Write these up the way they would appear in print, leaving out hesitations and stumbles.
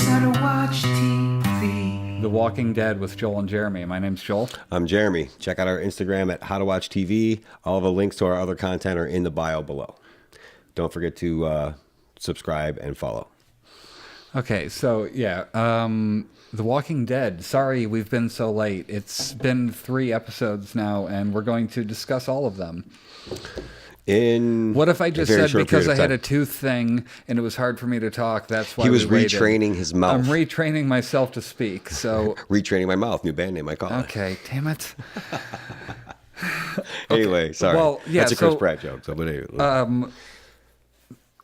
Gotta watch TV. The Walking Dead with Joel and Jeremy. My name's Joel. I'm Jeremy. Check out our Instagram at How to Watch TV. All the links to our other content are in the bio below. Don't forget to subscribe and follow. Okay, so yeah, The Walking Dead. Sorry we've been so late. It's been 3 episodes now, and we're going to discuss all of them. What if I just said because I had a tooth thing and it was hard for me to talk, that's why he was we waited. retraining his mouth. I'm retraining myself to speak, so... Retraining my mouth, new band name I call it. Okay, damn it. Anyway, sorry. Well, yeah, that's a Chris Pratt joke. So, but anyway.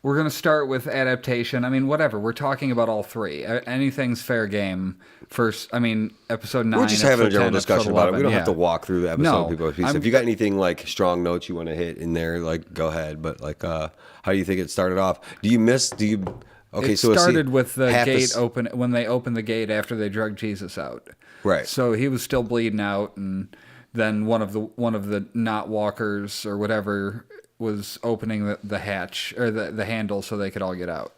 We're going to start with adaptation. I mean, whatever. We're talking about all 3. Anything's fair game. Episode 9. We're just having a general 10, discussion about it. We don't have to walk through the episode. No, if you got anything like strong notes you want to hit in there, like go ahead. But like, how do you think it started off? It started with the gate open when they opened the gate after they drug Jesus out. Right. So he was still bleeding out, and then one of the not walkers or whatever was opening the hatch or the handle so they could all get out.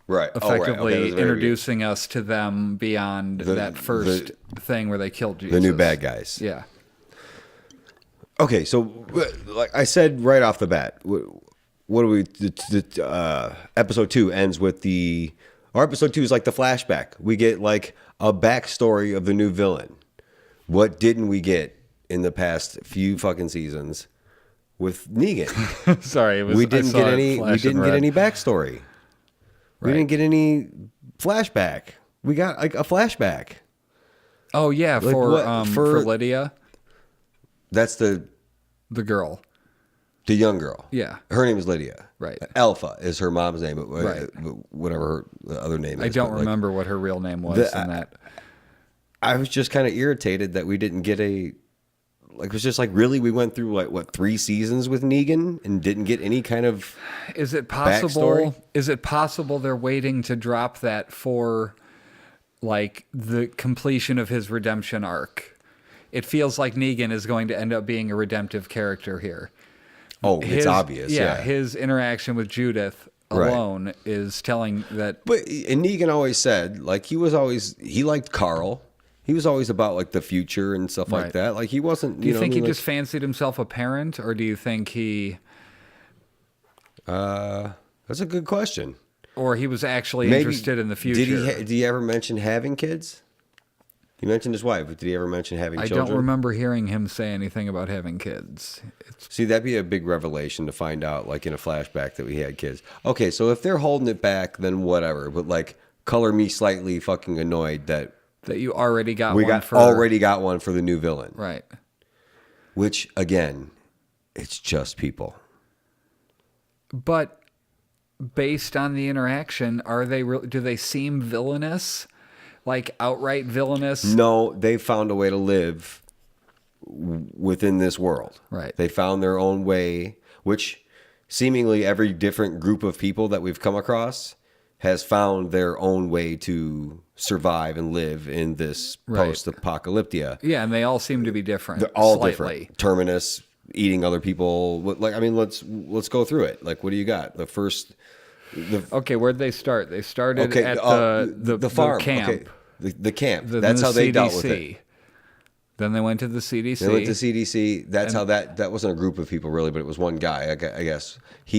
Right. Effectively introducing us to them beyond that first thing where they killed Jesus. The new bad guys. Yeah. Okay, so like I said right off the bat, what do we? Episode 2 ends with episode 2 is like the flashback. We get like a backstory of the new villain. What didn't we get in the past few fucking seasons with Negan? Sorry, we didn't get any backstory. We didn't get any flashback. We got like a flashback. Oh yeah, like for Lydia. That's the girl. The young girl. Yeah. Her name is Lydia. Right. Alpha is her mom's name, but right. Whatever her other name is. I don't remember what her real name was in that. I was just kind of irritated that we didn't get it was just like, really? We went through like, what, 3 seasons with Negan and didn't get any kind of Is it possible? backstory? Is it possible they're waiting to drop that for like the completion of his redemption arc? It feels like Negan is going to end up being a redemptive character here. Oh, it's obvious. Yeah, his interaction with Judith alone is telling that. And Negan always said, like, he liked Carl. He was always about like the future and stuff like that. Like he wasn't. Do you think he just fancied himself a parent, or do you think he? That's a good question. Or he was actually interested in the future. Did he ever mention having kids? He mentioned his wife, but did he ever mention having children? I don't remember hearing him say anything about having kids. See, that'd be a big revelation to find out, like in a flashback, that we had kids. Okay, so if they're holding it back, then whatever. But like, color me slightly fucking annoyed that you already got already got one for the new villain. Right. Which, again, it's just people. But based on the interaction, do they seem villainous? Like outright villainous? No, they found a way to live within this world. Right. They found their own way, which seemingly every different group of people that we've come across has found their own way to survive and live in this post-apocalyptia. Yeah, and they all seem to be different. They're all slightly. different. Terminus, eating other people. Like, I mean, let's go through it. Like, what do you got? Okay, where'd they start? They started at the farm. camp. Okay. The camp. That's how they CDC. Dealt with it. Then they went to the CDC. They went to CDC. That's how that wasn't a group of people really, but it was one guy. I guess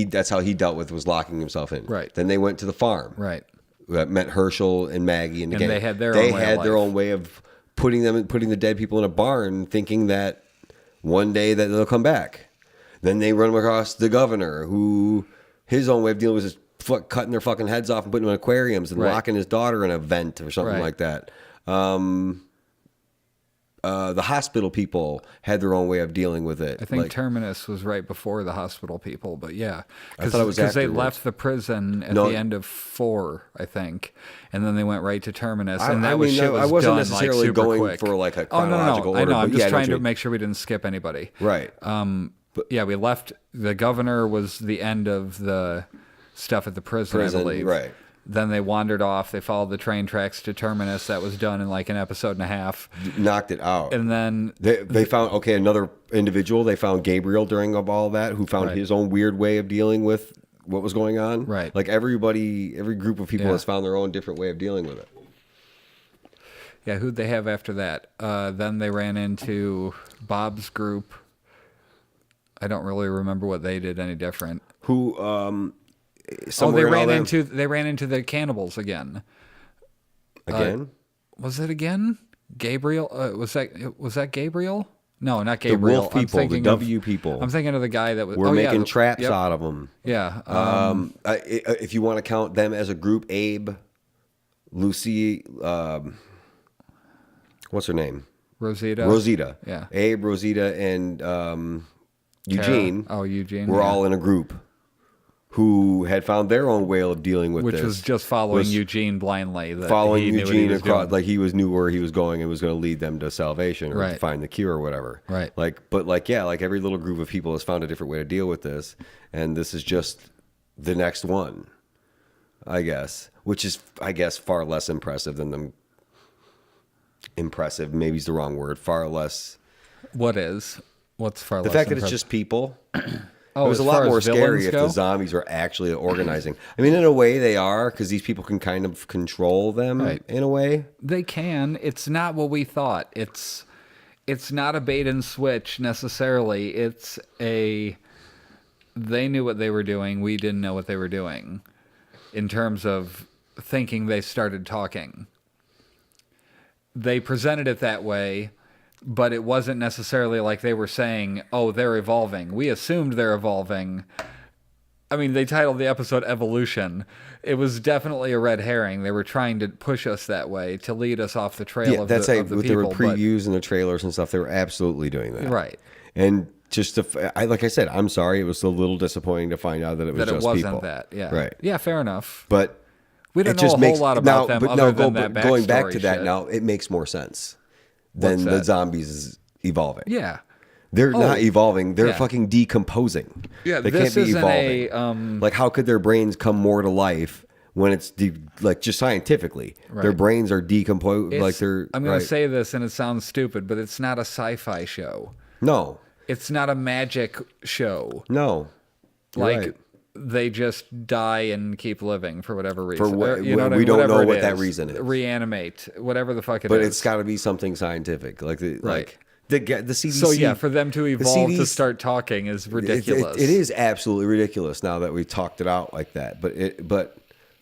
that's how he dealt with was locking himself in. Right. Then they went to the farm. Right. That met Herschel and Maggie and they had their own way of putting the dead people in a barn, thinking that one day that they'll come back. Then they run across the governor, who his own way of dealing with is cutting their fucking heads off and putting them in aquariums and locking his daughter in a vent or something like that. The hospital people had their own way of dealing with it. I think Terminus was right before the hospital people, but yeah. I thought it was because they afterwards. left the prison at the end of 4, I think, and then they went right to Terminus, and I wasn't done, necessarily super going quick. for like a chronological order. I know. I'm just trying to make make sure we didn't skip anybody. Right. But yeah, we left. The governor was the end of the stuff at the prison, I believe. Right. Then they wandered off. They followed the train tracks to Terminus. That was done in like an episode and a half. Knocked it out. And then they found another individual. They found Gabriel during all that, who found his own weird way of dealing with what was going on. Right. Like every group of people Yeah. has found their own different way of dealing with it. Yeah, who'd they have after that? Then they ran into Bob's group. I don't really remember what they did any different. Who They somewhere in all ran them- into the cannibals again. again? Was it again? Gabriel? Was that Gabriel? No, not Gabriel. wolf I'm people, the thinking W people. I'm thinking of the guy that was. We're making the- traps yep, out of them. Yeah. If you want to count them as a group, Abe, Lucy, what's her name? Rosita. Rosita. Yeah. Abe, Rosita, and Eugene. Oh, Eugene. Were yeah. all in a group who had found their own way of dealing with Which this. was just following Was Eugene blindly. That following he knew what he Eugene was across, doing. like he knew where he was going and was going to lead them to salvation or to Right. find the cure or whatever. Right. Like every little group of people has found a different way to deal with this, and this is just the next one, I guess. Which is, I guess, far less impressive than them. Impressive, maybe is the wrong word. Far less. What's far The less fact that it's impressive? just people. Oh, it was as a lot far as more scary villains if go? the zombies were actually organizing. I mean, in a way they are, because these people can kind of control them Right. in a way. They can. It's not what we thought. It's not a bait and switch necessarily. They knew what they were doing. We didn't know what they were doing in terms of thinking they started talking. They presented it that way, but it wasn't necessarily like they were saying, oh, they're evolving. We assumed they're evolving. I mean, they titled the episode Evolution. It was definitely a red herring. They were trying to push us that way to lead us off the trail Yeah, of that's the, a, of the with people. the previews and the trailers and stuff. They were absolutely doing that, Right. And just like I said, I'm sorry. It was a little disappointing to find out that it was That it just wasn't people. that. Yeah. Right. Yeah, fair enough. But We don't it know just a makes whole lot about them other than that going back backstory to that shit. now, it makes more sense than What's the that? zombies evolving. Yeah. They're not evolving. They're yeah. fucking decomposing. Yeah, they this can't be isn't evolving. a, like, how could their brains come more to life when it's like just scientifically? Their Right. brains are decomposed. Like It's- they're. I'm going right. to say this, and it sounds stupid, but it's not a sci-fi show. No, It's not a magic show. no. You're Like right. they just die and keep living for whatever reason. what- Or, you know what I we mean? don't Whatever know it what that is. reason is. Reanimate, whatever the fuck it is. But it's got to be something scientific. Like the Right. the CDC. So yeah, for them to evolve to CDC start talking is ridiculous. It is absolutely ridiculous now that we talked it out like that. But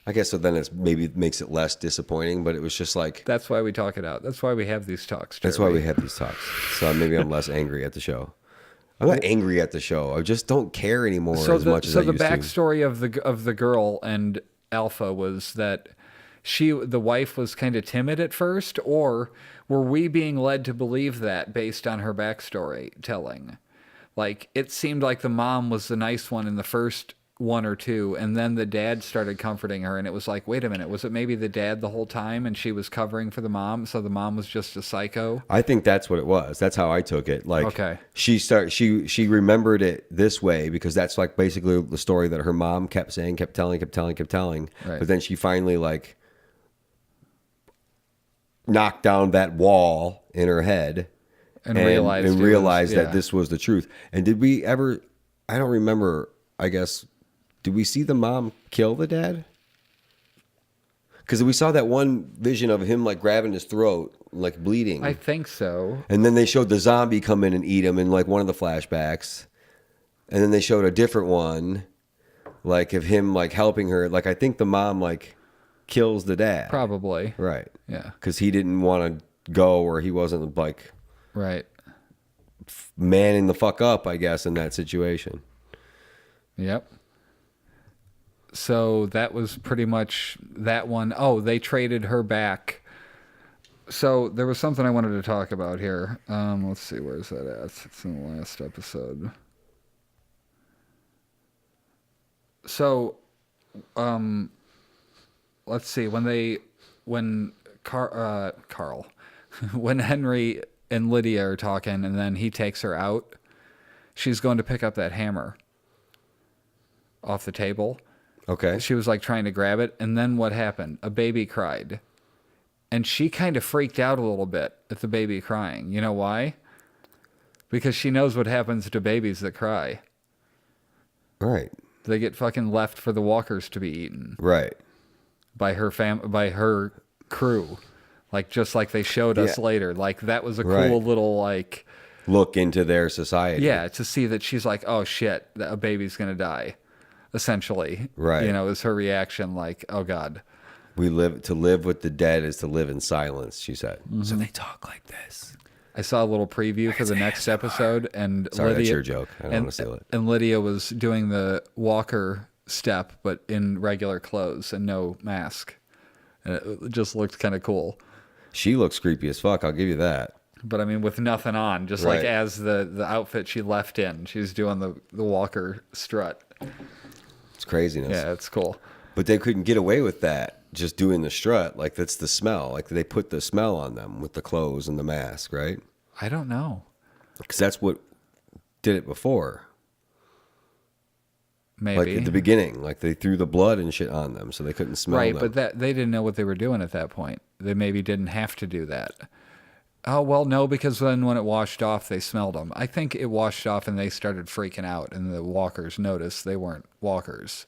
I guess so then it's maybe makes it less disappointing. But it was just like That's why we talk it out. That's why we have these talks. that's why Jeremy. we have these talks. So maybe I'm less angry at the show. I'm not angry at the show. I just don't care anymore as much as I the used to. backstory of the girl and Alpha was that the wife was kind of timid at first, or were we being led to believe that based on her backstory telling? Like it seemed like the mom was the nice one in the first one or two, and then the dad started comforting her, and it was like, wait a minute, was it maybe the dad the whole time, and she was covering for the mom, so the mom was just a psycho? I think that's what it was. That's how I took it. Like Okay. she remembered it this way because that's like basically the story that her mom kept saying, kept telling. Right. But then she finally like knocked down that wall in her head And realized it was- realized yeah. that this was the truth. And did we ever? I don't remember. I guess did we see the mom kill the dad? Because we saw that one vision of him like grabbing his throat, like bleeding. I think so. And then they showed the zombie come in and eat him in like one of the flashbacks. And then they showed a different one, like of him like helping her. Like I think the mom like kills the dad. Probably. Right. Yeah. Because he didn't want to go or he wasn't like Right. manning the fuck up, I guess, in that situation. Yep. So that was pretty much that one. Oh, they traded her back. So there was something I wanted to talk about here. Let's see, where's that at? It's in the last episode. So, let's see. When Carl, when Henry and Lydia are talking, and then he takes her out, she's going to pick up that hammer off the table. Okay. She was like trying to grab it, and then what happened? A baby cried. And she kind of freaked out a little bit at the baby crying. You know why? Because she knows what happens to babies that cry. All right. They get fucking left for the walkers to be eaten Right. by her crew. Like, just like they showed us Yeah. later. Like, that was a Right. cool little, like, Look into their society. yeah, to see that she's like, oh shit, a baby's gonna die, essentially. Right. You know, is her reaction like, oh God. To live with the dead is to live in silence, she said. So they talk like this. I saw a little preview for the next episode, and Sorry, Lydia, that's your joke. I don't and, want to steal it. And Lydia was doing the walker step, but in regular clothes and no mask. And it just looked kind of cool. She looks creepy as fuck, I'll give you that. But I mean, with nothing on, just Right. like as the outfit she left in, she's doing the walker strut. It's craziness. Yeah, it's cool. But they couldn't get away with that, just doing the strut. Like, that's the smell. Like, they put the smell on them with the clothes and the mask, right? I don't know. Because that's what did it before. Maybe. Like, at the beginning. Like, they threw the blood and shit on them, so they couldn't smell Right, them. but that they didn't know what they were doing at that point. They maybe didn't have to do that. Oh, well, no, because then when it washed off, they smelled them. I think it washed off and they started freaking out, and the walkers noticed they weren't walkers,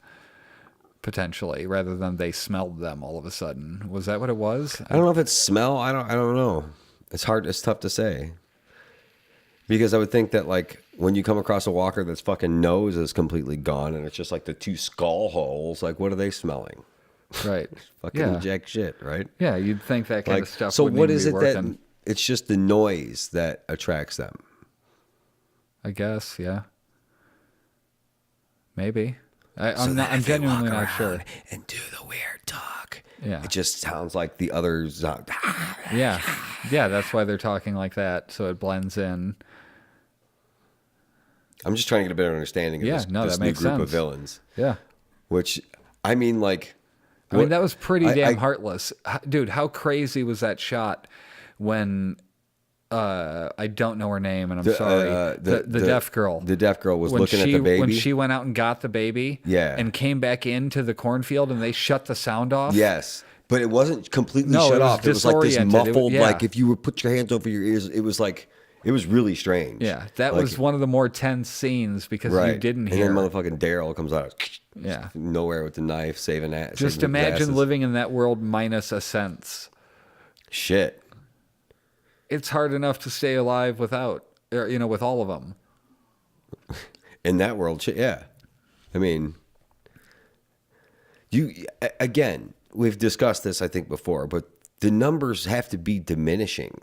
potentially, rather than they smelled them all of a sudden. Was that what it was? I don't know if it's smell. I don't know. It's tough to say. Because I would think that, like, when you come across a walker that's fucking nose is completely gone and it's just like the two skull holes, like, what are they smelling? Right. Fucking Yeah. jack shit, right? Yeah, you'd think that kind Like, of stuff so wouldn't what even is be it working. that it's just the noise that attracts them? I guess, yeah. Maybe. So I'm that I'm if they genuinely walk not sure. around and do the weird talk. Yeah. It just sounds like the others. Yeah. Yeah, that's why they're talking like that, so it blends in. I'm just trying to get a better understanding of Yeah, this, no, this that new makes group of sense. villains. Yeah. Which, I mean, like... I mean, that was pretty damn I- heartless. Dude, how crazy was that shot when I don't know her name and I'm sorry. The deaf girl. The deaf girl was when looking she, at the baby. When she went out and got the baby Yeah. and came back into the cornfield and they shut the sound off. Yes. But it wasn't completely No, shut it was off. It was like this disoriented. muffled, Yeah. like if you would put your hands over your ears, it was like, it was really strange. Yeah, that Like, was one of the more tense scenes because right. you didn't And hear. then motherfucking Daryl comes out Yeah. nowhere with the knife, saving that. Just imagine living in that world minus a sense. Shit. It's hard enough to stay alive without, or, you know, with all of them. In that world, shit, yeah. I mean, again, we've discussed this, I think, before, but the numbers have to be diminishing.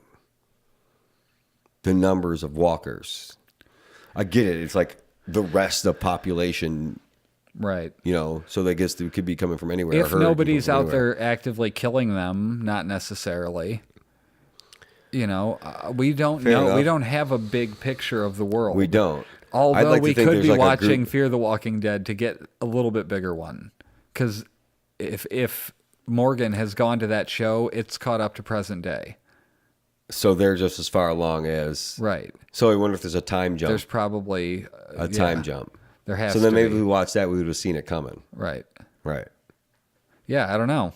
The numbers of walkers. I get it. It's like the rest of population, Right. you know, so I guess it could be coming from anywhere. If nobody's out there actively killing them, not necessarily. You know, we don't Fair know. We enough. don't have a big picture of the world. We don't. I'd Although like to we think could there's be like a watching group- Fear the Walking Dead to get a little bit bigger one. Because if Morgan has gone to that show, it's caught up to present day. So they're just as far along as. Right. So I wonder if there's a time jump. There's probably a time jump. There has So then to maybe be. if we watched that, we would have seen it coming. Right. Right. Yeah, I don't know.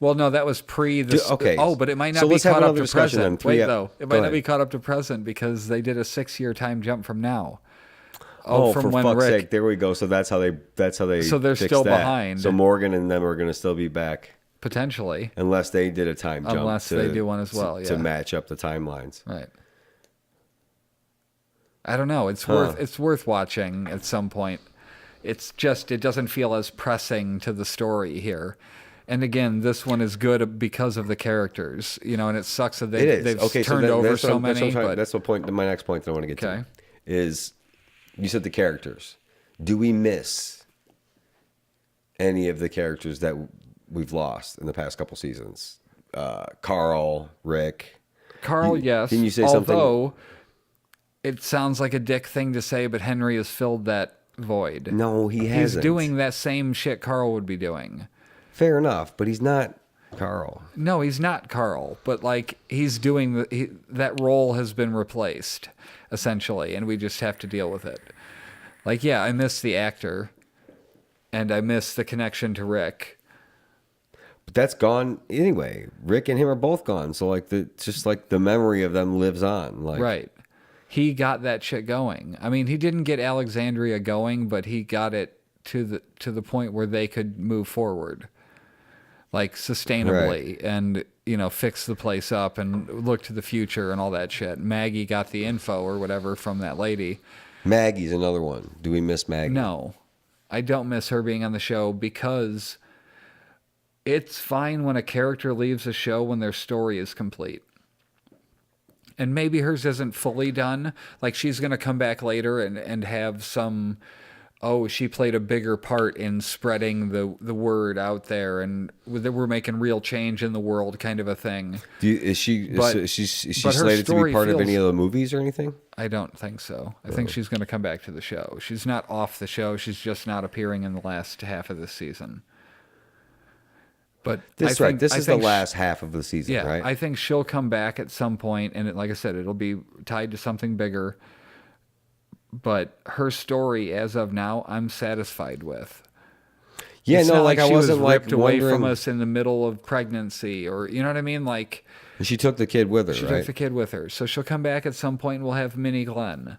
Well, no, that was pre the. Okay. Oh, but it might not So be let's have caught up another to discussion present. then. Wait, Go though, it might not ahead. be caught up to present because they did a 6-year time jump from now. Oh, from for when fuck's Rick. sake! There we go. So that's how they. So they're fixed still that. behind. So Morgan and them are going to still be back Potentially, unless they did a time jump. Unless they do one as well, to yeah. match up the timelines. right? I don't know. It's worth watching at some point. It's just it doesn't feel as pressing to the story here. And again, this one is good because of the characters, you know, and it sucks that It is they've okay. So turned then over that's what so I'm- that's what many. I'm trying- But that's what point. My next point that I want to get Okay. to is you said the characters. Do we miss any of the characters that we've lost in the past couple seasons? Carl, Rick. Carl, yes. Didn't you say something? Although it sounds like a dick thing to say, but Henry has filled that void. No, he He's hasn't. doing that same shit Carl would be doing. Fair enough, but he's not Carl. No, he's not Carl, but like he's doing that role has been replaced essentially, and we just have to deal with it. Like, yeah, I miss the actor, and I miss the connection to Rick. But that's gone anyway. Rick and him are both gone, so like just like the memory of them lives on. Like, Right. He got that shit going. I mean, he didn't get Alexandria going, but he got it to the point where they could move forward, like sustainably, and fix the place up and look to the future and all that shit. Maggie got the info or whatever from that lady. Maggie's another one. Do we miss Maggie? No, I don't miss her being on the show, because it's fine when a character leaves a show when their story is complete. And maybe hers isn't fully done. Like, she's going to come back later and have some, she played a bigger part in spreading the word out there, and that we're making real change in the world, kind of a thing. Is she But slated to be part of any of the movies or anything? I don't think so. I think she's going to come back to the show. She's not off the show. She's just not appearing in the last half of this season. But This is the last half of the season, yeah, right? I think she'll come back at some point, and like I said, it'll be tied to something bigger. But her story, as of now, I'm satisfied with. Yeah, It's no, not like I she wasn't was ripped away wondering. from us in the middle of pregnancy, or you know what I mean. Like, She took the kid with her, she right? took the kid with her, so she'll come back at some point. And we'll have Mini Glenn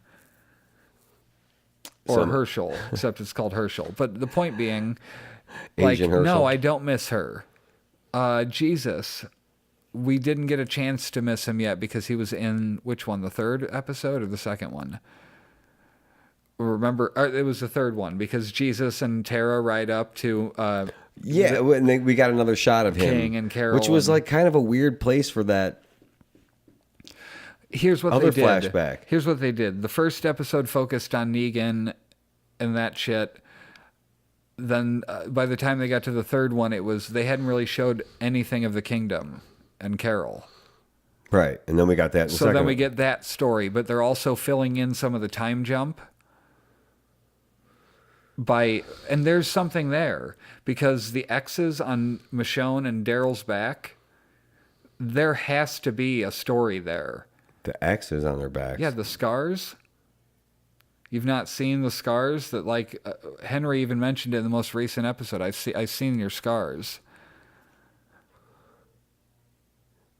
or Herschel, except it's called Herschel. But the point being, like, Asian Herschel. no, I don't miss her. Jesus, we didn't get a chance to miss him yet because he was in which one? The third episode or the second one? Remember, it was the third one, because Jesus and Tara ride up to Yeah, and we got another shot of him, King and Carol, which was and- like kind of a weird place for that. Here's what Other they did. flashback. Here's what they did. The first episode focused on Negan and that shit. Then by the time they got to the third one, they hadn't really showed anything of the kingdom and Carol. Right, and then we got that in the So second then we one. get that story, but they're also filling in some of the time jump. And there's something there, because the X's on Michonne and Daryl's back, there has to be a story there. The X is on their backs. Yeah, the scars. You've not seen the scars that, like, Henry even mentioned it in the most recent episode. I've seen your scars.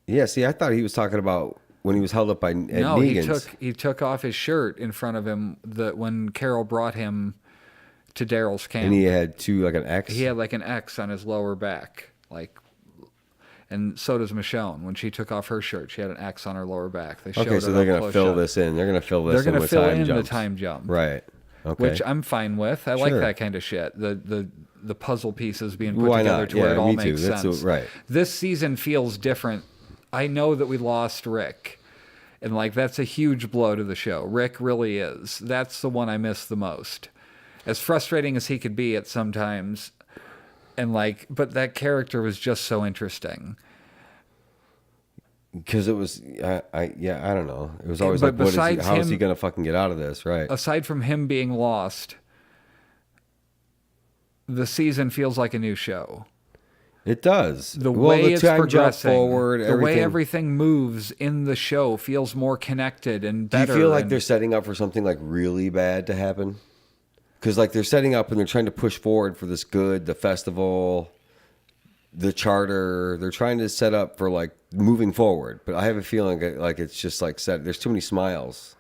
Yeah, see, I thought he was talking about when he was held up by No, Negan's. he took off his shirt in front of him when Carol brought him to Daryl's camp. And he had like an X. He had like an X on his lower back, and so does Michonne. When she took off her shirt, she had an X on her lower back. They showed Okay, so it they're up going to close fill shot. this in. They're going to fill They're this in going to with fill time in jumps. the time jump, Right. Okay. which I'm fine with. I like Sure. that kind of shit. The puzzle pieces being put Why together not? to where Yeah, it all me too. makes That's sense. right. This season feels different. I know that we lost Rick, and like that's a huge blow to the show. Rick really is. That's the one I miss the most. As frustrating as he could be at sometimes, but that character was just so interesting. Because it was, I don't know. It was always But like, besides how is he him- going to fucking get out of this? Right. Aside from him being lost, the season feels like a new show. It does. The way it's time jump progressing, forward, the way everything moves in the show feels more connected and Do you better. feel like and- they're setting up for something like really bad to happen? Because like they're setting up and they're trying to push forward for this good, the festival, the charter. They're trying to set up for like moving forward. But I have a feeling like it's just like set. There's too many smiles.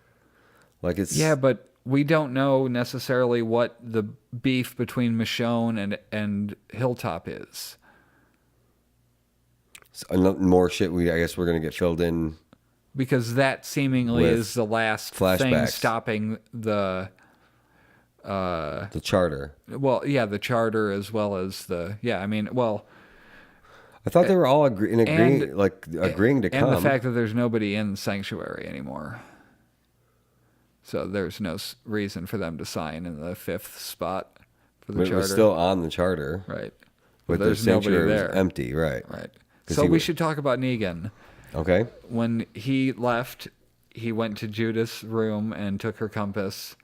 Like it's Yeah, but we don't know necessarily what the beef between Michonne and Hilltop is. more shit. I guess we're gonna get filled in. Because that seemingly With is the last thing flashbacks. stopping the The charter. the charter as well as I thought they were all agreeing to come. and the fact that there's nobody in Sanctuary anymore. So there's no reason for them to sign in the 5th spot for the But it charter. was still on the charter, right. but There's the nobody sanctuary there. was empty. Right. Right. 'Cause So he we was- should talk about Negan. Okay. When he left, he went to Judith's room and took her compass,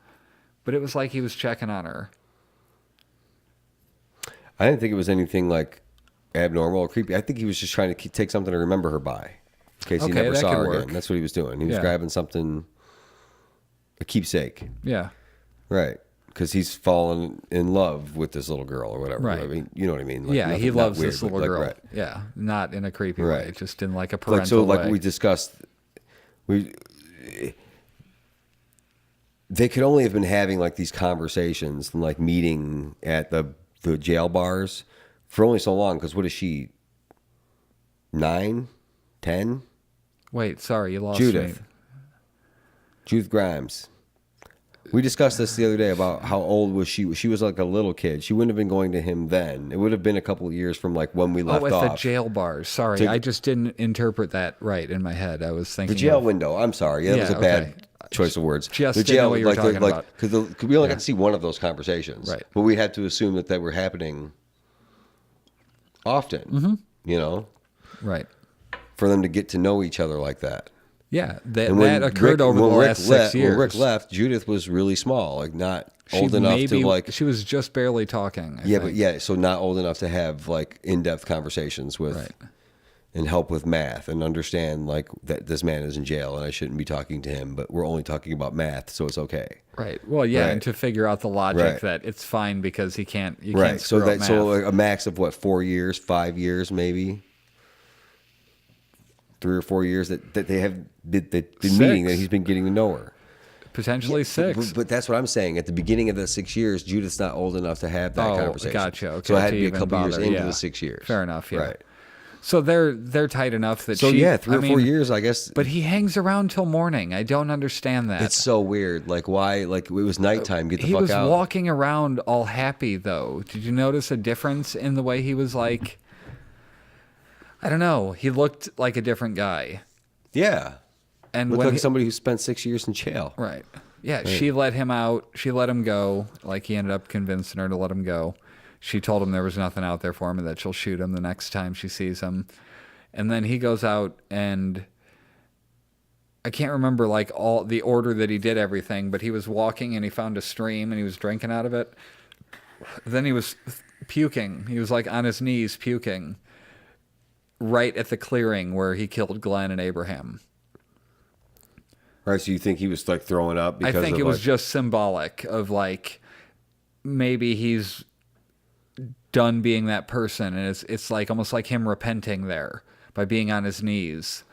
but it was like he was checking on her. I didn't think it was anything like abnormal or creepy. I think he was just trying to take something to remember her by, in case he Okay, never that saw could her work. again. That's what he was doing. He was Yeah. grabbing something, a keepsake, Yeah. right? Because he's fallen in love with this little girl or whatever. Right. I mean, you know what I mean? Like, Yeah, he nothing- not loves weird, this but little like, girl. right. Yeah, not in a creepy way, Right. just in like a parental Like so, like way. we discussed, they could only have been having like these conversations and like meeting at the jail bars for only so long. Because what is she? 9, 10? Wait, sorry, you lost Judith. me. Judith Grimes. We discussed this the other day about how old was she? She was like a little kid. She wouldn't have been going to him then. It would have been a couple of years from like when we left Oh, at off. the jail bars. Sorry, I just didn't interpret that right in my head. I was thinking The jail of- window. I'm sorry. That was a bad choice of words. Just the didn't know what you were talking about. Because we only got to see one of those conversations. Right. But we had to assume that they were happening often, Mm-hmm. you know, Right. for them to get to know each other like that. Yeah, that And when occurred over the when Rick last 6 years. When Rick left, Judith was really small, like not She old enough to maybe- like. She was just barely talking. I Yeah, think. but yeah, so not old enough to have like in-depth conversations with Right. and help with math and understand like that this man is in jail and I shouldn't be talking to him, but we're only talking about math, so it's okay. Right. Well, yeah, Right. and to figure out the logic Right. that it's fine because he can't. You Right. can't So screw up that so math. like a max of what 4 years, 5 years, maybe 3 or 4 years that they have been meeting that he's been getting to know her. Potentially 6. But that's what I'm saying. At the beginning of the 6 years, Judith's not old enough to have that conversation. Gotcha. Okay, so it had to to be a even couple years bother, into yeah. the 6 years. Fair enough. Yeah. Right. So they're tight enough that So she. yeah, 3 or 4 mean, years, I guess. But he hangs around till morning. I don't understand that. It's so weird. Like why? Like it was nighttime. Get the He fuck was out. walking around all happy though. Did you notice a difference in the way he was like? I don't know. He looked like a different guy. Yeah. And Looked when like he- somebody who spent 6 years in jail. Right. Yeah, she let him out. She let him go. Like he ended up convincing her to let him go. She told him there was nothing out there for him and that she'll shoot him the next time she sees him. And then he goes out and I can't remember like all the order that he did everything, but he was walking and he found a stream and he was drinking out of it. Then he was puking. He was like on his knees puking right at the clearing where he killed Glenn and Abraham. Right. So you think he was like throwing up? I Because think of, it was like- just symbolic of like maybe he's done being that person, and it's like almost like him repenting there by being on his knees,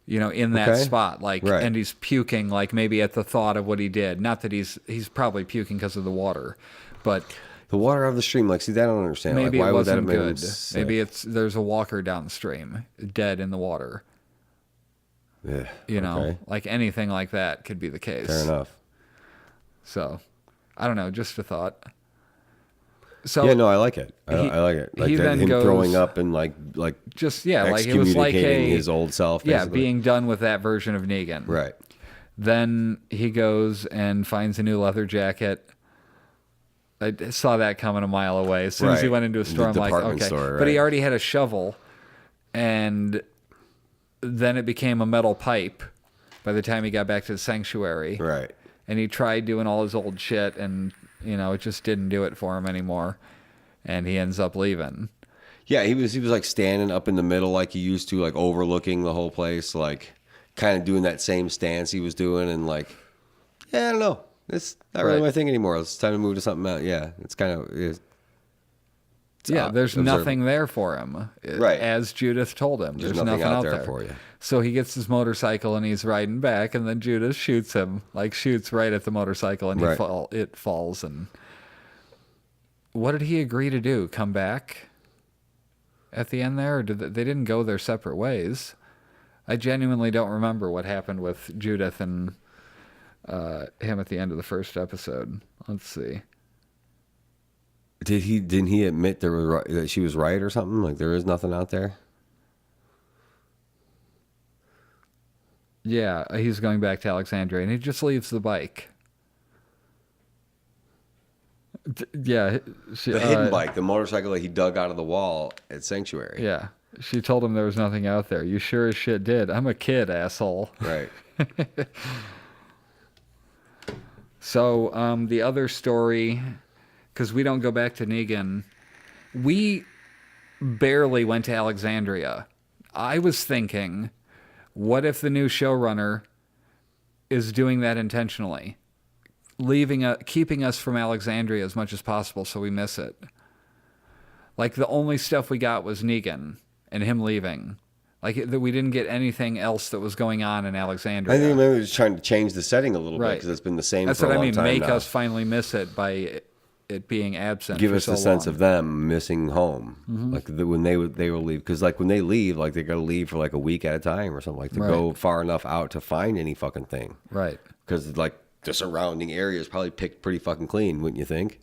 you know, in that Okay. spot, like, Right. and he's puking, like maybe at the thought of what he did. Not that he's probably puking because of the water, but the water out of the stream. Like, see, that I don't understand. maybe like, why it would that wasn't have been good. sick? Maybe there's a walker downstream, dead in the water. Yeah, You know, okay. like anything like that could be the case. Fair enough. So, I don't know, just a thought. So Yeah, no, I like it. I he- like it. Like he that, then him goes- throwing up and like just like it was like excommunicating a his old self. yeah, Basically. being done with that version of Negan. right. Then he goes and finds a new leather jacket. I saw that coming a mile away. As soon as he Right. went into a store, The I'm like, department okay. store, But he right. already had a shovel, and then it became a metal pipe by the time he got back to the sanctuary. Right. And he tried doing all his old shit, and you know it just didn't do it for him anymore. And he ends up leaving. Yeah, he was like standing up in the middle like he used to, like overlooking the whole place, like kind of doing that same stance he was doing, and like, yeah, I don't know, it's not really Right. my thing anymore. It's time to move to something else. Yeah, it's kind of Yeah, there's observant. nothing there for him. Right. As Judith told him. There's nothing out there for you. So he gets his motorcycle and he's riding back, and then Judith shoots him, like shoots right at the motorcycle, and Right. it falls. And what did he agree to do? Come back at the end there? Or they didn't go their separate ways? I genuinely don't remember what happened with Judith and him at the end of the first episode. Let's see. Didn't he admit that she was right or something? Like there is nothing out there. Yeah, he's going back to Alexandria, and he just leaves the bike. Yeah, The hidden bike, the motorcycle that he dug out of the wall at Sanctuary. Yeah, she told him there was nothing out there. You sure as shit did. I'm a kid, asshole. Right. So the other story, because we don't go back to Negan, we barely went to Alexandria. I was thinking, what if the new showrunner is doing that intentionally? Keeping us from Alexandria as much as possible so we miss it. Like the only stuff we got was Negan and him leaving. Like that we didn't get anything else that was going on in Alexandria. I think maybe they're just trying to change the setting a little bit Right. because it's been the same That's for a what I long mean. time Make now. us finally miss it by it being absent. Give for us so the sense long. of them missing home, Mm-hmm. like when they will leave. Because like when they leave, like they got to leave for like a week at a time or something, like to go far enough out to find any fucking thing. Right. Because like the surrounding area is probably picked pretty fucking clean, wouldn't you think?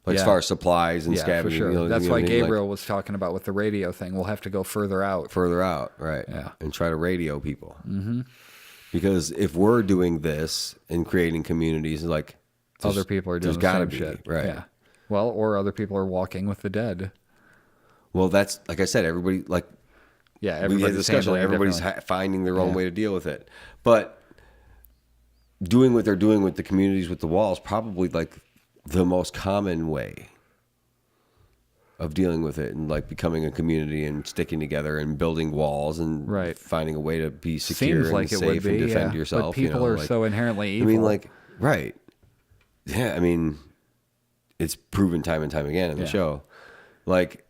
Like as Yeah. far as supplies and Yeah, scavenging, for sure. you know, That's you know why what I mean? Like, Gabriel was talking about with the radio thing. We'll have to go further out. further out, right? Yeah. And try to radio people. Mm-hmm. Because if we're doing this and creating communities, like Other people are doing there's the gotta same be, shit. right? Yeah. Well, or other people are walking with the dead. Well, that's like I said, everybody like Yeah, we had a everybody's discussion. handling it Everybody's differently. finding their own Yeah. way to deal with it, but doing what they're doing with the communities with the walls probably like the most common way of dealing with it and like becoming a community and sticking together and building walls and Right. finding a way to be secure Seems and like it safe would be, and defend yeah. yourself. But people you know, are like, so inherently evil. I mean, like, right. Yeah, I mean, it's proven time and time again in the Yeah. show. Like,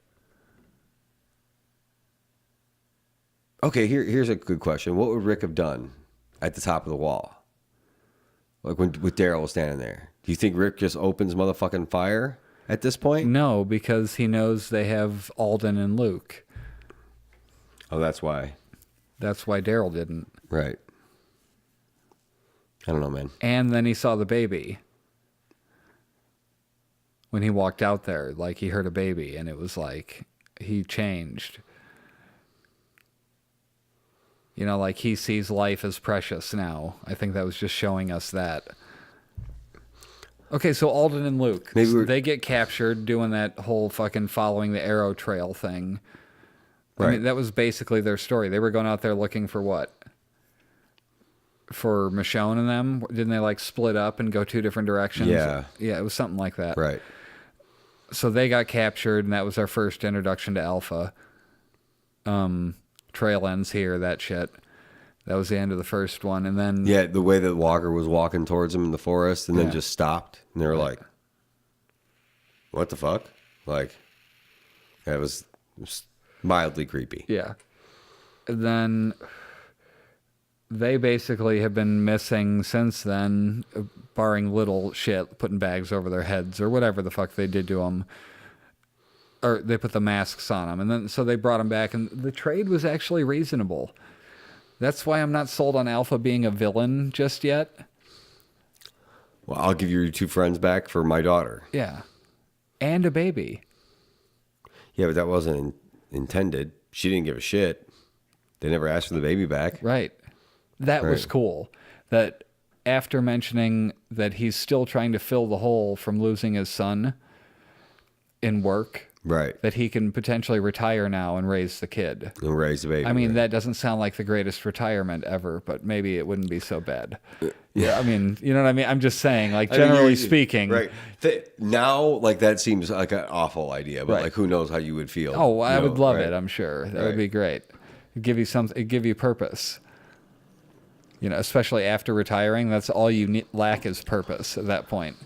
okay, here's a good question. What would Rick have done at the top of the wall? Like when with Daryl was standing there. Do you think Rick just opens motherfucking fire at this point? No, because he knows they have Alden and Luke. Oh, that's why. That's why Daryl didn't. Right. I don't know, man. And then he saw the baby. When he walked out there, like he heard a baby, and it was like he changed. You know, like he sees life as precious now. I think that was just showing us that. Okay, so Alden and Luke, Maybe we're- they get captured doing that whole fucking following the arrow trail thing. I Right. mean, that was basically their story. They were going out there looking for what? For Michonne and them? Didn't they like split up and go two different directions? Yeah. Yeah, it was something like that. Right. So they got captured, and that was our first introduction to Alpha. Trail ends here, that shit. That was the end of the first one. And then Yeah, the way that Walker was walking towards him in the forest and then Yeah. just stopped. And they were like, what the fuck? Like, that was mildly creepy. Yeah. And then they basically have been missing since then, barring little shit, putting bags over their heads or whatever the fuck they did to them. Or they put the masks on them. And then so they brought them back. And the trade was actually reasonable. That's why I'm not sold on Alpha being a villain just yet. Well, I'll give your two friends back for my daughter. Yeah. And a baby. Yeah, but that wasn't intended. She didn't give a shit. They never asked for the baby back. Right. That was Right. cool. That after mentioning that he's still trying to fill the hole from losing his son in work, Right. that he can potentially retire now and raise the kid. And raise the baby. I mean, right. that doesn't sound like the greatest retirement ever, but maybe it wouldn't be so bad. Yeah, I mean, you know what I mean? I'm just saying, like, I mean, generally you're- speaking. Right. Now, like, that seems like an awful idea, but, Right. like, who knows how you would feel. Oh, I you know, would love right? it, I'm sure. That Right. would be great. It'd give you something, it'd give you purpose. You know, especially after retiring, that's all you lack is purpose at that point.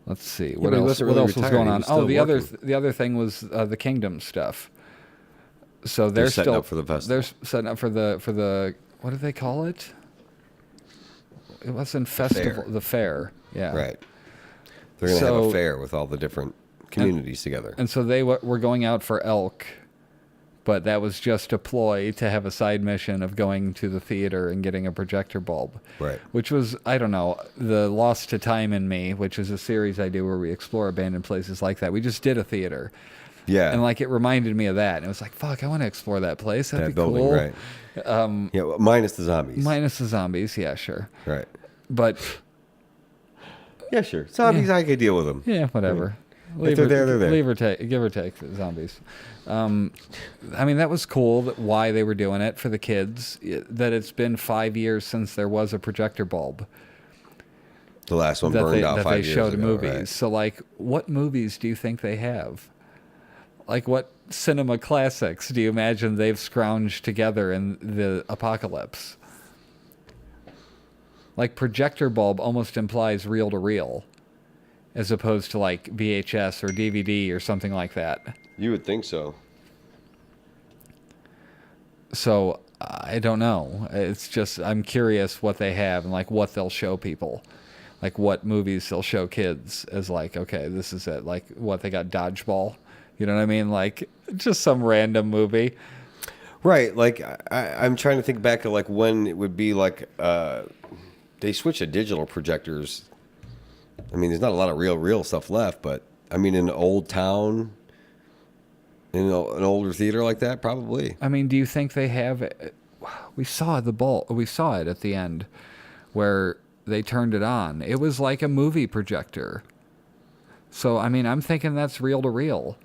Let's see. What but he else? wasn't What really else was retired. going He on? was Oh, still the other working. the other thing was the kingdom stuff. So they're setting still up for the festival. They're setting up for the what do they call it? It wasn't festival. fair. The fair. Yeah. Right. They're going to have So- a fair with all the different communities together. And so they were going out for elk, but that was just a ploy to have a side mission of going to the theater and getting a projector bulb. Right. Which was, I don't know, the Lost to Time in Me, which is a series I do where we explore abandoned places like that. We just did a theater. Yeah. And like it reminded me of that. And it was like, fuck, I want to explore that place. That'd that be building, cool. right. Yeah, well, minus the zombies. Minus the zombies, yeah, sure. right. But Yeah, sure. Zombies, I could deal with them. yeah, whatever. If they're there, they're there. Leave or take, give or take, the zombies. I mean, that was cool. Why they were doing it for the kids. That it's been 5 years since there was a projector bulb The last one that burned they out that 5 they years showed ago. movies. Right. So, like, what movies do you think they have? Like, what cinema classics do you imagine they've scrounged together in the apocalypse? Like, projector bulb almost implies reel to reel. as opposed to like VHS or DVD or something like that. You would think so. So I don't know. It's just I'm curious what they have and like what they'll show people, like what movies they'll show kids as like, okay, this is it. Like what they got Dodgeball, you know what I mean? Like just some random movie. Right. Like I'm trying to think back to like when it would be like they switched to digital projectors. I mean, there's not a lot of real stuff left, but I mean, in an old town, in an older theater like that, probably. I mean, do you think they have? We saw we saw it at the end, where they turned it on. It was like a movie projector. So I mean, I'm thinking that's reel to reel.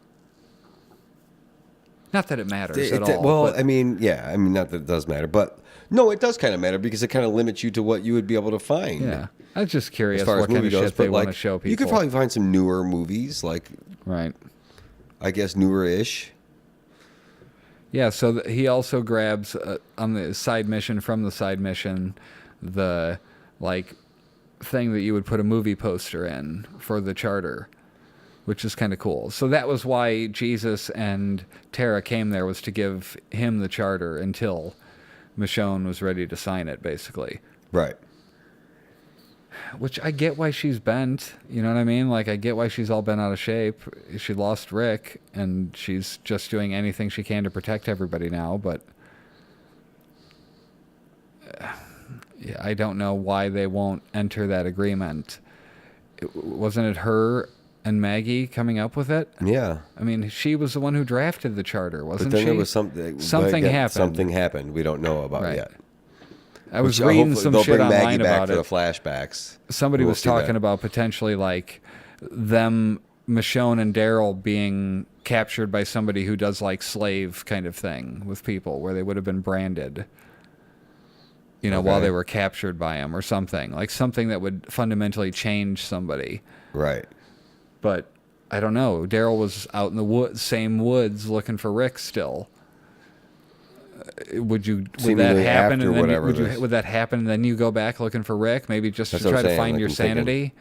Not that it matters at all. Well, but, I mean, yeah, I mean, not that it does matter, but no, it does kind of matter because it kind of limits you to what you would be able to find. yeah, I was just curious As far what as kind movie of goes, shit they but want like, to show people. you could probably find some newer movies, like right. I guess newer-ish. Yeah, so he also grabs on the side mission from the side mission the like thing that you would put a movie poster in for the charter, which is kind of cool. So that was why Jesus and Tara came there, was to give him the charter until Michonne was ready to sign it, basically. Right. Which I get why she's bent, you know what I mean? Like, I get why she's all bent out of shape. She lost Rick, and she's just doing anything she can to protect everybody now, but yeah, I don't know why they won't enter that agreement. Wasn't it her and Maggie coming up with it? Yeah. I mean, she was the one who drafted the charter, wasn't But then she? there was something. Something happened. Something happened. We don't know about Right. yet. I was Which, reading hopefully some they'll shit bring online Maggie back about for it. the flashbacks. Somebody We'll was see that. talking about potentially like them, Michonne and Daryl being captured by somebody who does like slave kind of thing with people, where they would have been branded, you know, while Okay. they were captured by him or something. Like something that would fundamentally change somebody. Right. But I don't know. Daryl was out in the same woods looking for Rick still. Would that Seemingly happen? after And then whatever this- would that happen? And then you go back looking for Rick, maybe just That's to what try I'm to saying, find like, your I'm thinking- sanity.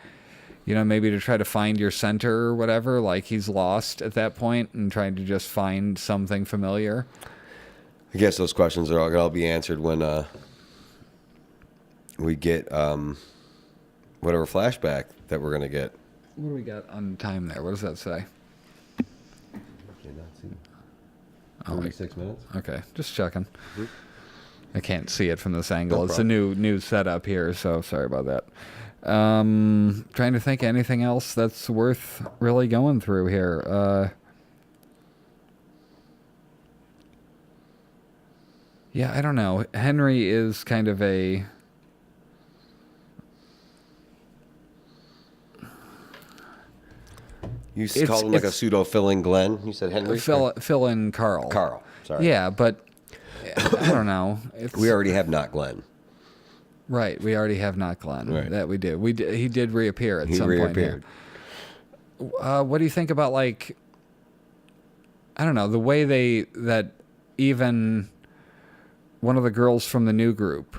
You know, maybe to try to find your center or whatever. Like he's lost at that point and trying to just find something familiar. I guess those questions are all going to be answered when we get whatever flashback that we're going to get. What do we got on time there? What does that say? 36 minutes. Okay, just checking. I can't see it from this angle. No It's a new setup here, so sorry about that. Trying to think of anything else that's worth really going through here. Yeah, I don't know. Henry is kind of a... You called him like a pseudo fill-in Glenn. You said Henry. Fill in Carl. Carl. Sorry. Yeah, but I don't know. It's, We already have not Glenn. right. We already have not Glenn. Right. That we did. He did reappear at He some reappeared. point. Here. What do you think about like? I don't know the way that even one of the girls from the new group.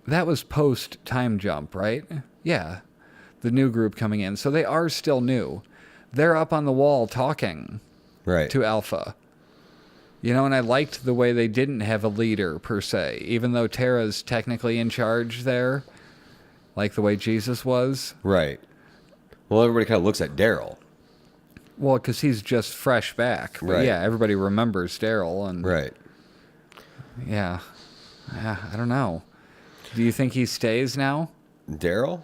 That was post time jump, right? Yeah, the new group coming in, so they are still new. They're up on the wall talking Right. to Alpha. You know, and I liked the way they didn't have a leader per se, even though Tara's technically in charge there, like the way Jesus was. Right. Well, everybody kind of looks at Daryl. Well, because he's just fresh back. But Right. yeah, everybody remembers Daryl, and Right. yeah, I don't know. Do you think he stays now? Daryl?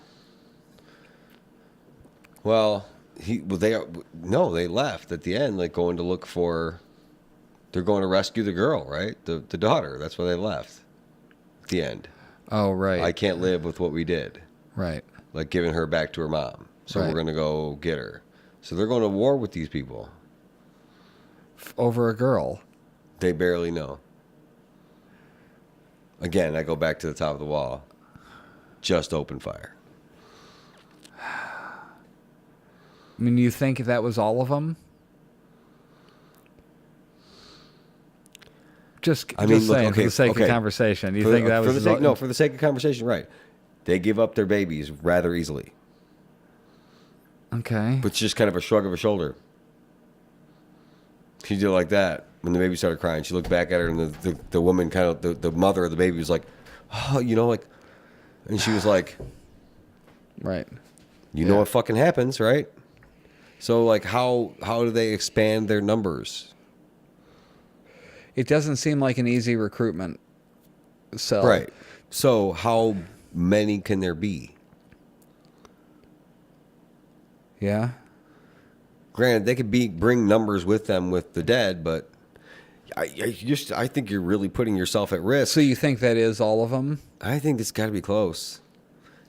Well, they left at the end, like going to look for. They're going to rescue the girl, right? The daughter. That's why they left. At the end. Oh, right. I can't live with what we did. Right. Like giving her back to her mom. So Right. we're going to go get her. So they're going to war with these people. Over a girl. They barely know. Again, I go back to the top of the wall. Just open fire. I mean, you think that was all of them? Just I mean, saying, look, for okay, the sake okay. of conversation, you For- think that for was the sake, no, for the sake of conversation, right? They give up their babies rather easily. Okay. But it's just kind of a shrug of a shoulder. She did it like that when the baby started crying. She looked back at her, and the woman kind of, the mother of the baby was like, oh, like, and she was like, Right. you know what fucking happens, right? So, like, how do they expand their numbers? It doesn't seem like an easy recruitment. So Right. So, how many can there be? Yeah. Granted, they could bring numbers with them with the dead, but I think you're really putting yourself at risk. So you think that is all of them? I think it's got to be close.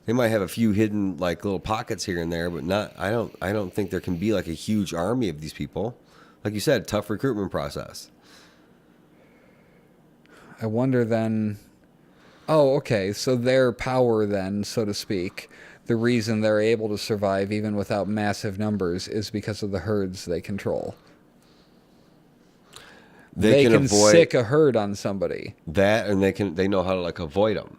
They might have a few hidden like little pockets here and there, but not. I don't think there can be like a huge army of these people. Like you said, tough recruitment process. I wonder then. Oh, okay. So their power then, so to speak, the reason they're able to survive even without massive numbers is because of the herds they control. They can avoid sick a herd on somebody. that, and they know how to like avoid them,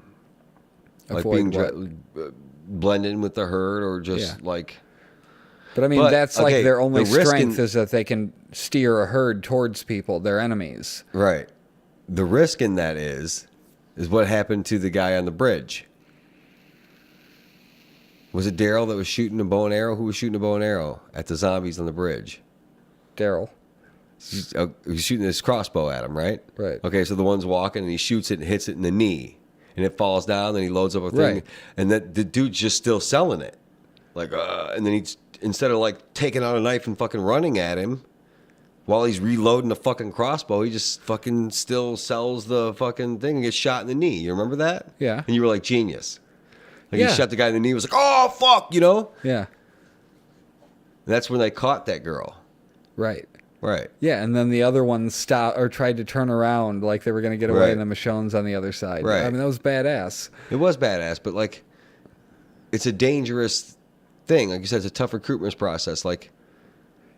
like Avoid being blend in with the herd or just Yeah. like. But I mean, But, that's like okay, their only the risk strength in- is that they can steer a herd towards people, their enemies. Right. The risk in that is what happened to the guy on the bridge. Was it Daryl that was shooting a bow and arrow? Who was shooting a bow and arrow at the zombies on the bridge? Daryl. He's shooting his crossbow at him, right? Right. Okay, so the one's walking and he shoots it and hits it in the knee. And it falls down, then he loads up a thing. Right. And that the dude's just still selling it. Like, and then he's, instead of like taking out a knife and fucking running at him, while he's reloading the fucking crossbow, he just fucking still sells the fucking thing and gets shot in the knee. You remember that? Yeah. And you were like, genius. Like, Yeah. he shot the guy in the knee, was like, oh, fuck, Yeah. And that's when they caught that girl. Right. Right. Yeah, and then the other one stopped or tried to turn around like they were going to get away, Right. and the Michonne's on the other side. Right. I mean, that was badass. It was badass, but, like, it's a dangerous thing. Like you said, it's a tough recruitment process. Like,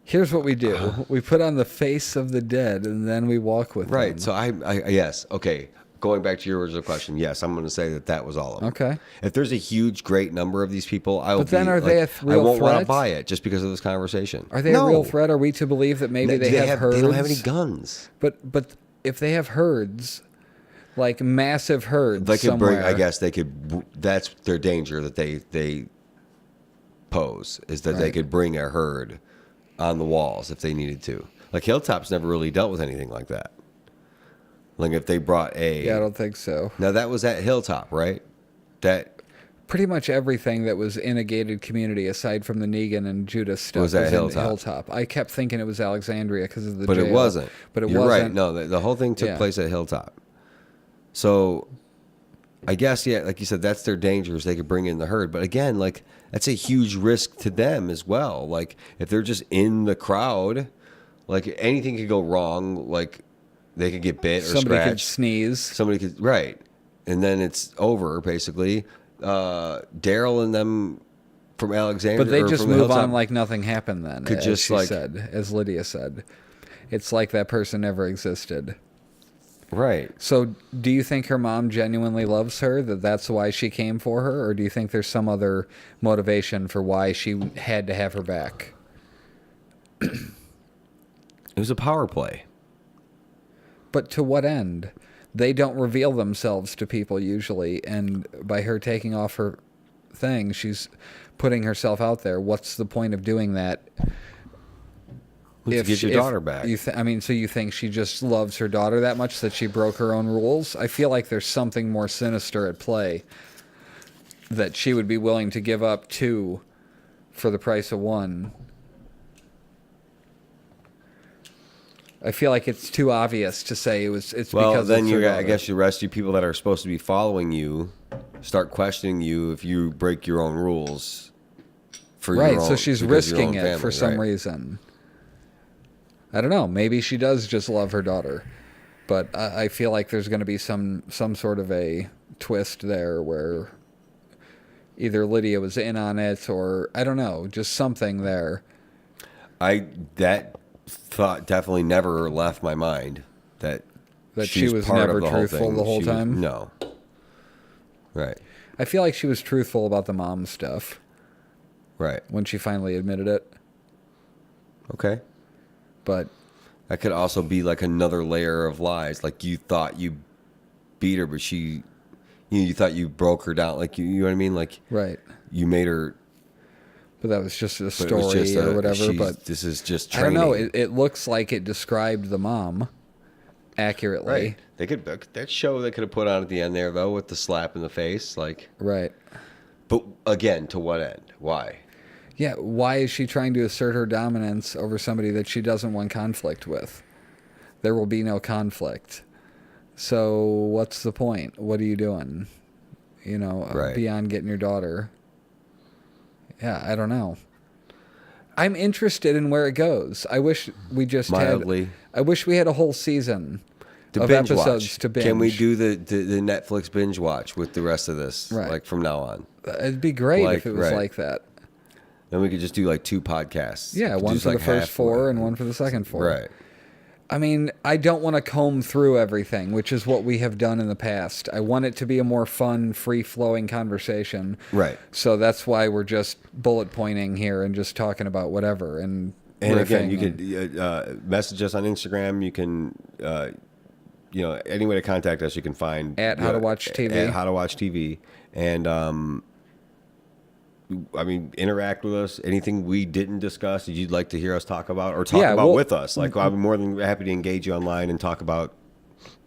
Here's what we do: we put on the face of the dead, and then we walk with right. them. So I yes. Okay. Going back to your original question, yes, I'm going to say that was all of them. Okay. If there's a huge, great number of these people, I will. But then are they a I real won't want to threat? buy it just because of this conversation. Are they a real threat? Are we to believe that maybe they have herds? They don't have any guns. But if they have herds, like massive herds, They could somewhere, bring. I guess they could. That's their danger that they pose is that they Right. could bring a herd on the walls if they needed to. Like Hilltop's never really dealt with anything like that. Like if they brought a. Yeah, I don't think so. Now that was at Hilltop, right? That Pretty much everything that was in a gated community, aside from the Negan and Judas stuff, Was at in Hilltop. Hilltop. I kept thinking it was Alexandria because of the but jail. it wasn't. But it You're wasn't. right. No, the whole thing took Yeah. place at Hilltop. So, I guess yeah, like you said, that's their dangers. They could bring in the herd, but again, like that's a huge risk to them as well. Like if they're just in the crowd, like anything could go wrong. Like they could get bit or Somebody could scratched. sneeze. Somebody could right, and then it's over basically. Daryl and them from Alexandria, But they or just from the move Hilltop, on like nothing happened then. Could as just, she like- said, as Lydia said. It's like that person never existed. right. So do you think her mom genuinely loves her, that that's why she came for her? Or do you think there's some other motivation for why she had to have her back? It was a power play. But to what end? They don't reveal themselves to people usually, and by her taking off her thing, she's putting herself out there. What's the point of doing that? To get your daughter back. I mean, so you think she just loves her daughter that much that she broke her own rules? I feel like there's something more sinister at play that she would be willing to give up two for the price of one. I feel like it's too obvious to say it's Well, because then it's her I daughter. guess the rest of you people that are supposed to be following you start questioning you if you break your own rules. For Right, your own, so she's because of your risking own it for family, some right? reason. I don't know. Maybe she does just love her daughter, but I feel like there's going to be some sort of a twist there where either Lydia was in on it or I don't know, just something there. That thought definitely never left my mind. That That she's she was part never of the whole truthful thing. the whole She was- time? No. Right. I feel like she was truthful about the mom stuff. Right. when she finally admitted it. Okay. But That could also be like another layer of lies. Like you thought you beat her, but she, you thought you broke her down. Like you know what I mean? Like right. you made her. But that was just a But it was story just or whatever. But this is just I don't training. know. It looks like it described the mom accurately. Right. They could that show they could have put on at the end there though with the slap in the face, like. Right. But again, to what end? Why? Yeah. Why is she trying to assert her dominance over somebody that she doesn't want conflict with? There will be no conflict. So what's the point? What are you doing? You know, Right. beyond getting your daughter. Yeah, I don't know. I'm interested in where it goes. I wish we just Mildly. I wish we had a whole season To of binge episodes watch. to binge. Can we do the Netflix binge watch with the rest of this, Right. like from now on? It'd be great Like, if it was right. like that. Then we could just do like 2 podcasts. Yeah, one Just for the like first half- 4 and one for the second 4. Right. I mean, I don't want to comb through everything, which is what we have done in the past. I want it to be a more fun, free-flowing conversation. Right. So that's why we're just bullet pointing here and just talking about whatever. And again, riffing you could message us on Instagram. You can, any way to contact us, you can find At How to Watch TV. At How to Watch TV, and interact with us. Anything we didn't discuss that you'd like to hear us talk about or talk Yeah, about well- with us, like I'm more than happy to engage you online and talk about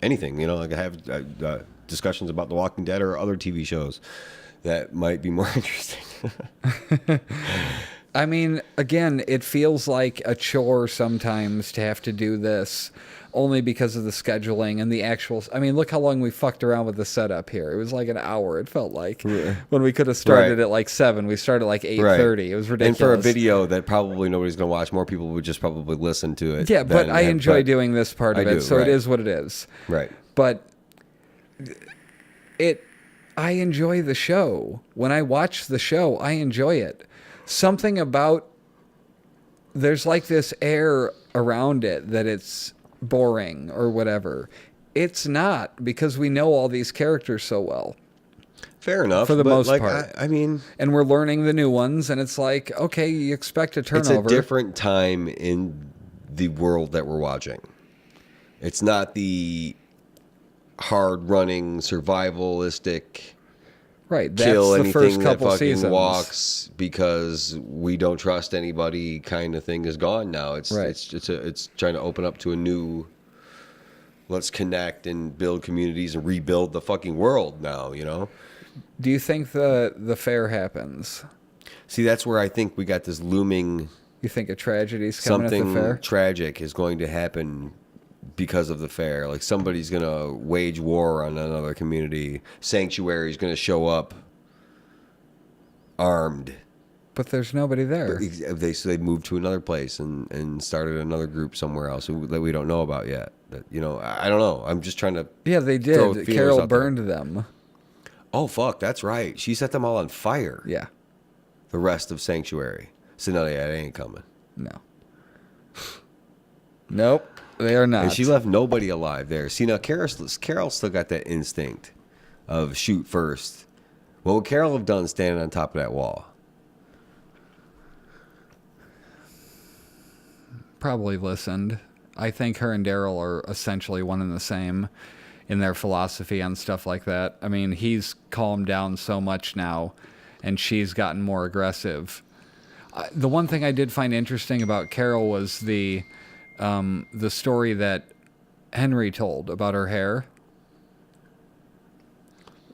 anything. You know, like I have discussions about The Walking Dead or other TV shows that might be more interesting. I mean, again, it feels like a chore sometimes to have to do this only because of the scheduling and the actual... I mean, look how long we fucked around with the setup here. It was like an hour, it felt like. When we could have started Right. at like 7. We started at like 8:30. It was ridiculous. And for a video that probably nobody's going to watch, more people would just probably listen to it. Yeah, but than I have- enjoy but- doing this part of I it, do, so right. it is what it is. Right. But I enjoy the show. When I watch the show, I enjoy it. Something about there's like this air around it that it's boring or whatever. It's not, because we know all these characters so well. Fair enough. For the but, most like, part. I mean, And we're learning the new ones, and it's like, okay, you expect a turnover. it's a different time in the world that we're watching. It's not the hard-running, survivalistic, right, that's kill the anything first that couple fucking seasons. walks because we don't trust anybody kind of thing is gone now. It's Right. it's trying to open up to a new. Let's connect and build communities and rebuild the fucking world now. You know. Do you think the fair happens? See, that's where I think we got this looming. You think a tragedy's coming at the Something fair? tragic is going to happen because of the fair. Like somebody's going to wage war on another community. Sanctuary is going to show up armed. But there's nobody there. They moved to another place and started another group somewhere else that we don't know about yet. That, I don't know. I'm just trying to. Yeah, they throw did. feelers Carol out there. burned them. Oh fuck, that's right. She set them all on fire. Yeah. The rest of Sanctuary. So no, yeah, they ain't coming. No. Nope. They are not. And she left nobody alive there. See, now Carol still got that instinct of shoot first. What would Carol have done standing on top of that wall? Probably listened. I think her and Daryl are essentially one and the same in their philosophy on stuff like that. I mean, he's calmed down so much now, and she's gotten more aggressive. The one thing I did find interesting about Carol was the story that Henry told about her hair.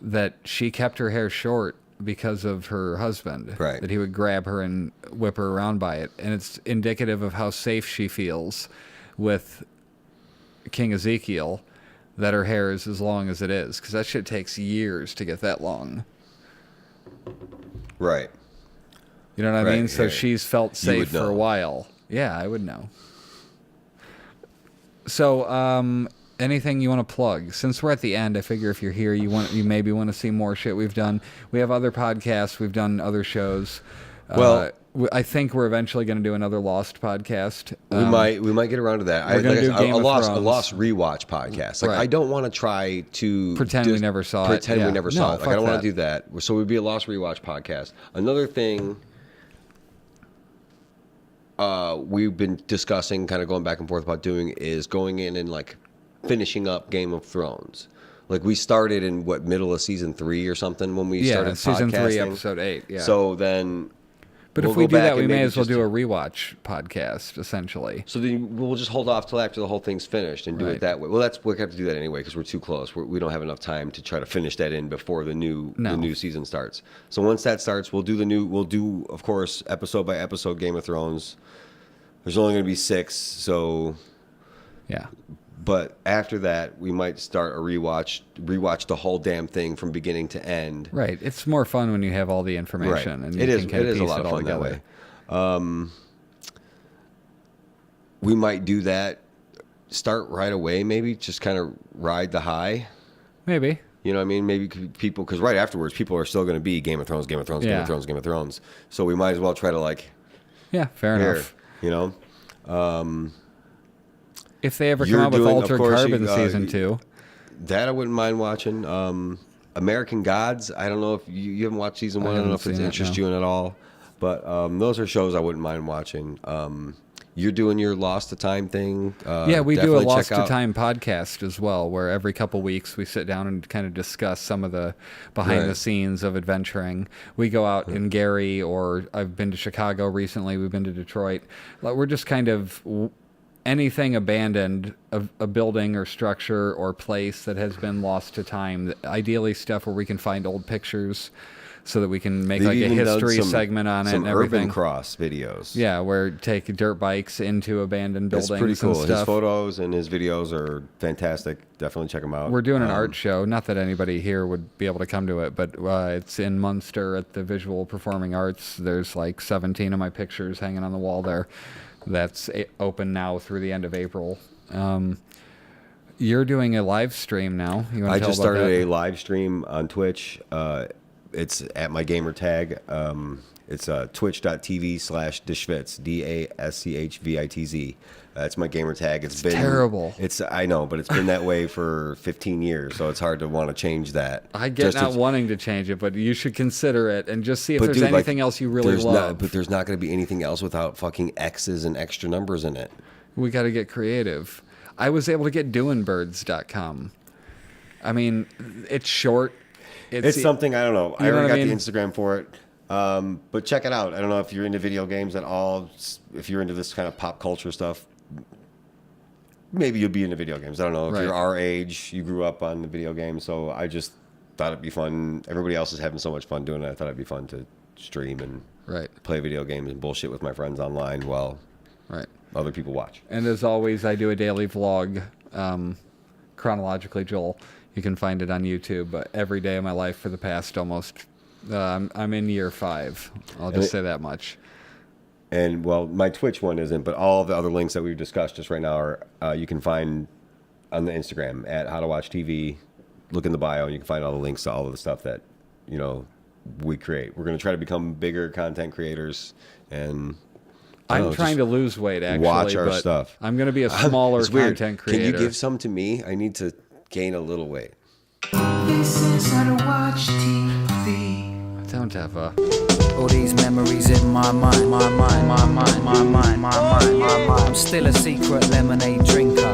That she kept her hair short because of her husband. Right. That he would grab her and whip her around by it. And it's indicative of how safe she feels with King Ezekiel, that her hair is as long as it is. Because that shit takes years to get that long. Right. You know what I Right, mean? So yeah. she's felt You safe would for a know. while. Yeah, I would know. So, anything you want to plug? Since we're at the end, I figure if you're here, you maybe want to see more shit we've done. We have other podcasts. We've done other shows. Well- I think we're eventually going to do another Lost podcast. We might get around to that. we're gonna do Game a of lost Thrones. rewatch podcast. Like Right. I don't want to try to Pretend we never saw it. Pretend Yeah. we never No, saw it. Like I fuck don't want that. to do that. So it would be a lost rewatch podcast. Another thing we've been discussing, kind of going back and forth about doing, is going in and like finishing up Game of Thrones. Like we started in middle of season 3 or something when we started season 3, podcasting. episode 8. Yeah. So then, but if we do that, we may as well do a rewatch podcast, essentially. So then we'll just hold off till after the whole thing's finished and do it that way. Well, we're going to have to do that anyway because we're too close. We don't have enough time to try to finish that in before the new season starts. So once that starts, we'll do of course episode by episode Game of Thrones. There's only going to be 6, so yeah. But after that, we might start a rewatch the whole damn thing from beginning to end. Right. It's more fun when you have all the information. Right. And It you is. can kind It of is a piece lot it of all fun that together. way. We might do that. Start right away, maybe. Just kind of ride the high. Maybe. You know what I mean? Maybe people, because right afterwards, people are still going to be Game of Thrones, Game of Thrones, Game of Thrones, Game of Thrones. So we might as well try to like. Yeah, fair enough. You know. If they ever come out with Altered Carbon season 2. That I wouldn't mind watching. American Gods, I don't know if you haven't watched season 1. I don't know if it interests you in at all. But those are shows I wouldn't mind watching. You're doing your Lost to Time thing. Yeah, we do a Lost to Time podcast as well, where every couple weeks we sit down and kind of discuss some of the behind the scenes of adventuring. We go out in Gary, or I've been to Chicago recently. We've been to Detroit. We're just kind of anything abandoned, a building or structure or place that has been lost to time. Ideally stuff where we can find old pictures so that we can make like a history segment on it and everything. Urban Cross videos. Yeah, where take dirt bikes into abandoned buildings. It's pretty cool. And stuff. His photos and his videos are fantastic. Definitely check them out. We're doing an art show. Not that anybody here would be able to come to it, but it's in Munster at the Visual Performing Arts. There's like 17 of my pictures hanging on the wall there. That's open now through the end of April. You're doing a live stream now. You want to I tell just about started that? a live stream on Twitch. It's at my gamer tag. It's twitch.tv/Dishvitz, DASCHVITZ. That's my gamer tag. It's been terrible. I know, but it's been that way for 15 years, so it's hard to want to change that. I get not wanting to change it, but you should consider it and just see if there's anything else you really love. But there's not going to be anything else without fucking X's and extra numbers in it. We got to get creative. I was able to get doingbirds.com. I mean, it's short. It's something, I don't know. I already got the Instagram for it. But check it out. I don't know if you're into video games at all. If you're into this kind of pop culture stuff, maybe you'll be into video games. I don't know. If you're our age, you grew up on the video games. So I just thought it'd be fun. Everybody else is having so much fun doing it. I thought it'd be fun to stream and play video games and bullshit with my friends online while other people watch. And as always, I do a daily vlog, chronologically, Joel. You can find it on YouTube every day of my life for the past almost... I'm in year 5. I'll just say that much. And, well, my Twitch one isn't, but all the other links that we've discussed just right now are you can find on the Instagram at How to Watch TV. Look in the bio, and you can find all the links to all of the stuff that, you know, we create. We're going to try to become bigger content creators, and... I'm trying to lose weight, actually. Watch our stuff. I'm going to be a smaller content creator. Can you give some to me? I need to gain a little weight. This is How to Watch TV. Don't have a... All these memories in my mind, my mind, my mind, my mind, my mind, my mind. I'm still a secret lemonade drinker.